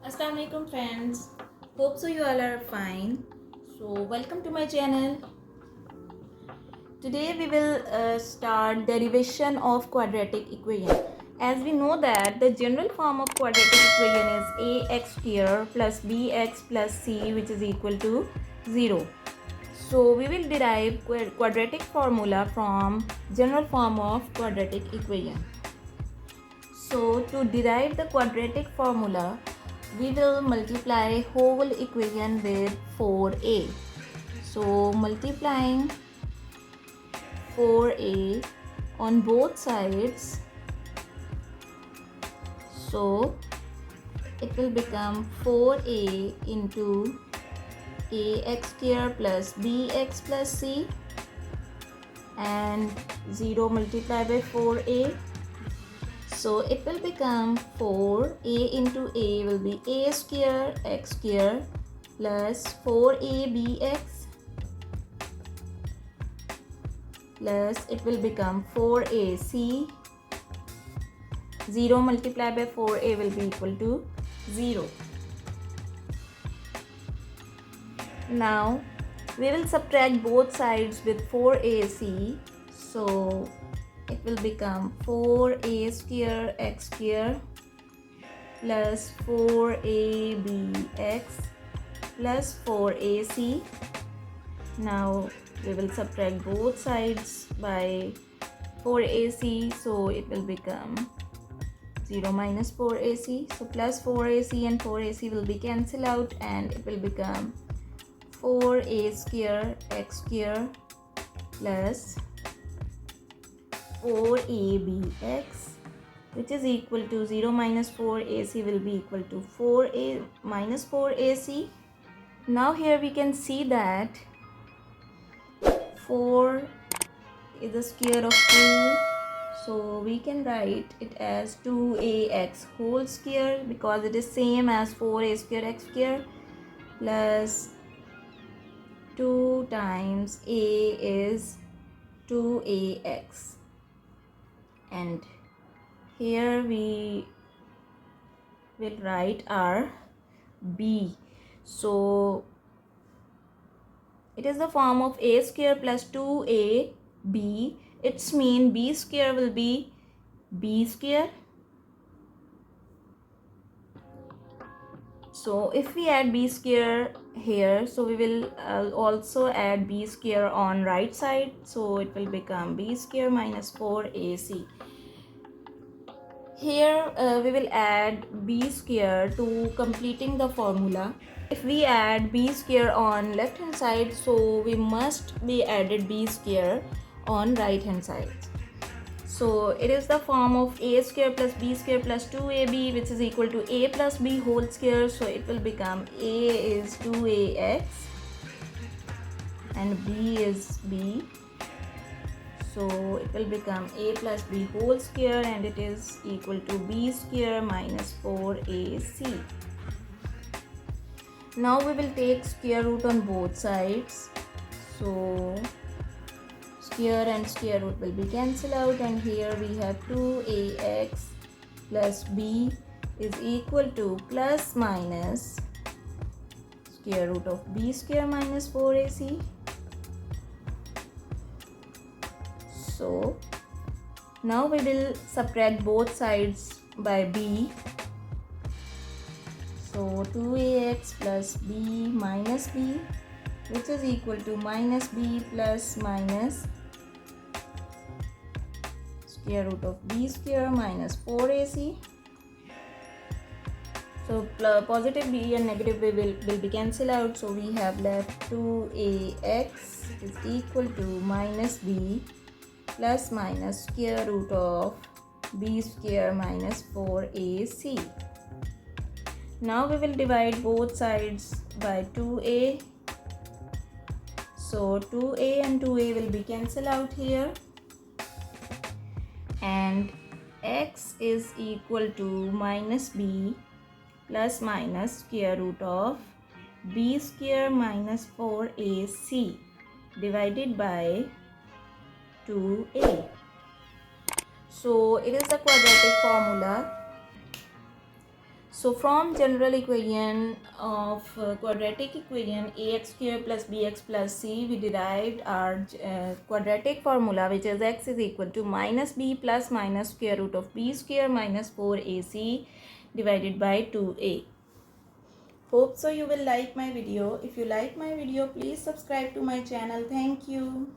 Assalamu alaikum friends. Hope so you all are fine. So welcome to my channel. Today we will start derivation of quadratic equation. As we know that the general form of quadratic equation is ax square plus bx plus c which is equal to 0. So we will derive quadratic formula from general form of quadratic equation. So to derive the quadratic formula, we will multiply whole equation with 4a. So multiplying 4a on both sides, so it will become 4a into ax square plus bx plus c, and 0 multiplied by 4a. So it will become 4a into a will be a square x square plus 4a bx plus it will become 4ac. 0 multiplied by 4a will be equal to 0. Now we will subtract both sides with 4ac. So it will become 4a square x square plus 4abx plus 4ac. Now we will subtract both sides by 4ac, so it will become 0 minus 4ac. So plus 4ac and 4ac will be cancelled out, and it will become 4a square x square plus 4abx, which is equal to 0 minus 4ac will be equal to 4a minus 4ac. Now here we can see that 4 is the square of 2, so we can write it as 2ax whole square because it is same as 4a square x square plus 2 times a is 2ax, and here we will write our b. So it is the form of a square plus 2ab. Its mean b square will be b square. So if we add b square here, so we will also add b square on right side, so it will become b square minus 4ac. Here we will add b square to completing the formula. If we add b square on left hand side, so we must be added b square on right hand side. So it is the form of a square plus b square plus 2ab, which is equal to a plus b whole square. So it will become a is 2ax and b is b. So it will become a plus b whole square, and it is equal to b square minus 4ac. Now we will take square root on both sides. So square and square root will be cancelled out, and here we have 2ax plus b is equal to plus minus square root of b square minus 4ac. So now we will subtract both sides by b. So 2ax plus b minus b, which is equal to minus b plus minus square root of b square minus 4ac. So positive b and negative b will be cancelled out, so we have left 2ax is equal to minus b plus minus square root of b square minus 4ac. Now we will divide both sides by 2a. So 2a and 2a will be cancelled out here, and x is equal to minus b plus minus square root of b square minus 4ac divided by 2a. So it is the quadratic formula. So from general equation of quadratic equation ax square plus bx plus c, we derived our quadratic formula, which is x is equal to minus b plus minus square root of b square minus 4ac divided by 2a. Hope so you will like my video. If you like my video, please subscribe to my channel. Thank you.